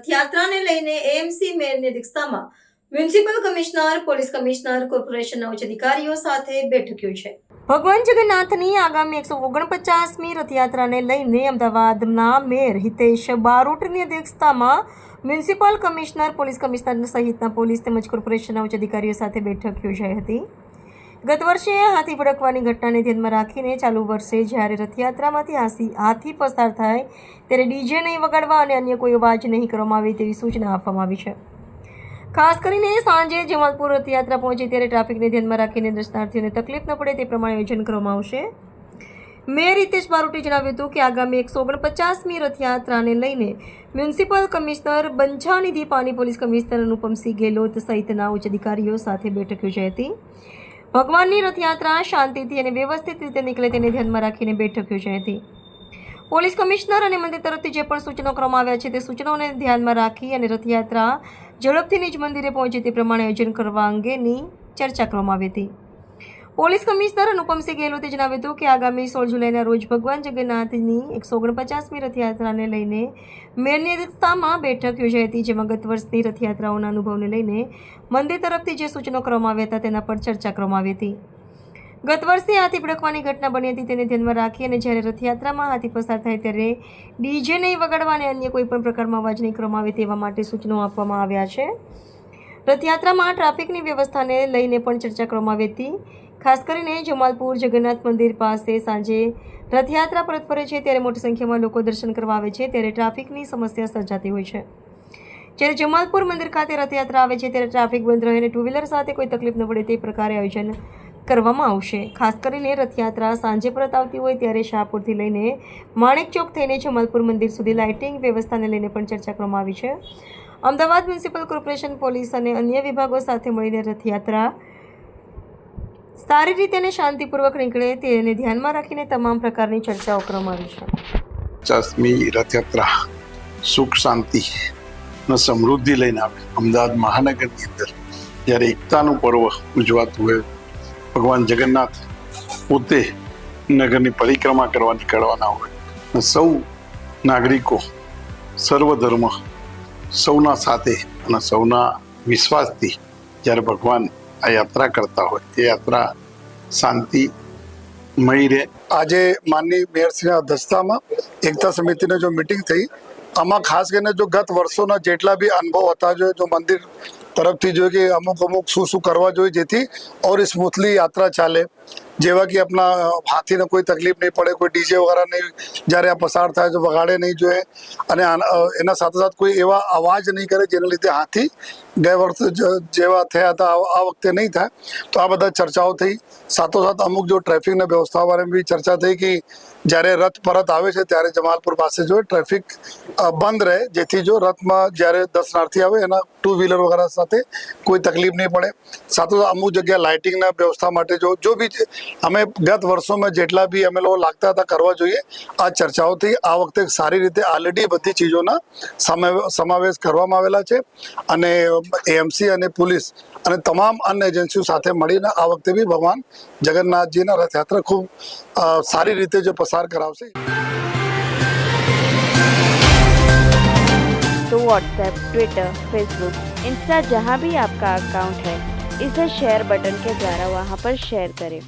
રથયાત્રાને લઈને એએમસી મેયરની અધ્યક્ષતામાં municipal commissioner, police commissioner, કોર્પોરેશનના ઉચ્ચ અધિકારીઓ સાથે બેઠક યોજાઈ છે. ભગવાન જગન્નાથની આગામી 149મી રથયાત્રાને લઈને અમદાવાદના મેયર હિતેશ બારોટની અધ્યક્ષતામાં મ્યુનિસિપલ કમિશનર, પોલીસ કમિશનર સહિતના પોલીસ તેમજ કોર્પોરેશનના ઉચ્ચ અધિકારીઓ સાથે બેઠક યોજાઈ હતી. ગત વર્ષે હાથી ભડકવાની ઘટનાને ધ્યાનમાં રાખીને ચાલુ વર્ષે જ્યારે રથયાત્રામાંથી હાથી પસાર થાય ત્યારે ડીજે નહીં વગાડવા અને અન્ય કોઈ અવાજ નહીં કરવામાં આવે તેવી સૂચના આપવામાં આવી છે. ખાસ કરીને સાંજે જમાલપુર રથયાત્રા પહોંચે ત્યારે ટ્રાફિકને ધ્યાનમાં રાખીને દર્શનાર્થીઓને તકલીફ ન પડે તે પ્રમાણે આયોજન કરવામાં આવશે. મેયર હિતેશ બારોટે જણાવ્યું હતું કે આગામી 149મી રથયાત્રાને લઈને મ્યુનિસિપલ કમિશનર બંછાનિધિ પાની, પોલીસ કમિશનર અનુપમસિંહ ગેહલોત સહિતના ઉચ્ચ અધિકારીઓ સાથે બેઠક યોજાઈ હતી. ભગવાનની રથયાત્રા શાંતિથી અને વ્યવસ્થિત રીતે નીકળે તેને ધ્યાનમાં રાખીને બેઠક યોજાઈ હતી. પોલીસ કમિશનર અને મંદિર તરફથી જે પણ સૂચનો કરવામાં આવ્યા છે તે સૂચનોને ધ્યાનમાં રાખી અને રથયાત્રા ઝડપથી નિજ મંદિરે પહોંચે તે પ્રમાણે આયોજન કરવા અંગેની ચર્ચા કરવામાં આવી હતી. પોલીસ કમિશનર અનુપમસિંહ ગેહલોતે જણાવ્યું હતું કે આગામી 16 જુલાઈના રોજ ભગવાન જગન્નાથની 149મી રથયાત્રાને લઈને મેયરની અધ્યક્ષતામાં બેઠક યોજાઈ હતી, જેમાં ગત વર્ષની રથયાત્રાઓના અનુભવને લઈને મંદિર તરફથી જે સૂચનો કરવામાં આવ્યા હતા તેના પર ચર્ચા કરવામાં આવી હતી. ગત વર્ષે હાથી ભડકવાની ઘટના બની હતી તેને ધ્યાનમાં રાખી અને જ્યારે રથયાત્રામાં હાથી પસાર થાય ત્યારે ડીજે નહીં વગાડવા અને અન્ય કોઈ પણ પ્રકારમાં અવાજ નહીં કરવામાં આવે તેવા માટે સૂચનો આપવામાં આવ્યા છે. રથયાત્રામાં ટ્રાફિકની વ્યવસ્થાને લઈને પણ ચર્ચા કરવામાં આવી હતી. ખાસ કરીને જમાલપુર જગન્નાથ મંદિર પાસે સાંજે રથયાત્રા પરત ફરે છે ત્યારે મોટી સંખ્યામાં લોકો દર્શન કરવા આવે છે ત્યારે ટ્રાફિકની સમસ્યા સર્જાતી હોય છે. જ્યારે જમાલપુર મંદિર ખાતે રથયાત્રા આવે છે ત્યારે ટ્રાફિક બંધ રહે અને ટુ વ્હીલર સાથે કોઈ તકલીફ ન પડે તે પ્રકારે આયોજન કરવામાં આવશે. ખાસ કરીને રથયાત્રા સાંજે પરત આવતી હોય ત્યારે શાહપુરથી લઈને માણેક ચોક થઈને જમાલપુર મંદિર સુધી લાઇટિંગ વ્યવસ્થાને લઈને પણ ચર્ચા કરવામાં આવી છે. અમદાવાદ મ્યુનિસિપલ કોર્પોરેશન, પોલીસ અને અન્ય વિભાગો સાથે મળીને રથયાત્રા સારી રીતે અને શાંતિપૂર્વક નીકળે તેને ધ્યાનમાં રાખીને તમામ પ્રકારની ચર્ચાઓ કરવામાં આવી છે. 50મી રથયાત્રા સુખ, શાંતિ અને સમૃદ્ધિ લઈને આવે. અમદાવાદ મહાનગરની અંદર જ્યારે એકતાનું પર્વ ઉજવાતું હોય, ભગવાન જગન્નાથ પોતે નગરની પરિક્રમા કરવા નીકળવાના હોય અને સૌ નાગરિકો સર્વ ધર્મ સૌના સાથે અને સૌના વિશ્વાસથી જ્યારે ભગવાન આ યાત્રા કરતા હોય એ યાત્રા શાંતિમય રહે. આજે માનનીય મેયરશ્રીના અધ્યક્ષતામાં એકતા સમિતિની જો મિટિંગ થઈ, આમાં ખાસ કરીને જો ગત વર્ષોના જેટલા બી અનુભવ હતા જો મંદિર તરફથી જોઈએ કે અમુક શું કરવા જોઈએ જેથી ઓર સ્મૂથલી યાત્રા ચાલે, જેવા કે આપણા હાથીને કોઈ તકલીફ નહીં પડે, કોઈ ડીજે વગેરે નહીં જ્યારે આ પસાર થાય તો વગાડે નહીં જોઈએ અને એના સાથે કોઈ એવા અવાજ નહીં કરે જેના લીધે હાથી ગયા વર્ષે જેવા થયા હતા આ વખતે નહીં થાય. તો આ બધા ચર્ચાઓ થઈ. સાથોસાથ અમુક જો ટ્રાફિકના વ્યવસ્થા બારે બી ચર્ચા થઈ કે જ્યારે રથ પરત આવે છે ત્યારે જમાલપુર પાસે જો ટ્રાફિક બંધ રહે જેથી જો રથમાં જ્યારે દર્શનાર્થી આવે એના ટુ વ્હીલર વગેરે સાથે કોઈ તકલીફ નહીં પડે. સાથોસાથ અમુક જગ્યા લાઇટિંગના વ્યવસ્થા માટે જો બી અમે ગત વર્ષોમાં જેટલા બી અમે લોકો લાગતા હતા કરવા જોઈએ આ ચર્ચાઓથી આ વખતે સારી રીતે ઓલરેડી બધી ચીજોના સમાવેશ કરવામાં આવેલા છે અને એએમસી અને પોલીસ અને તમામ અન્ય એજન્સીઓ સાથે મળીને આ વખતે બી ભગવાન જગન્નાથજીના રથયાત્રા ખૂબ સારી રીતે જો પસાર કરાવશે. तो व्हाट्सएप, ट्विटर, फेसबुक, इंस्टा जहाँ भी आपका अकाउंट है इसे शेयर बटन के द्वारा वहाँ पर शेयर करें.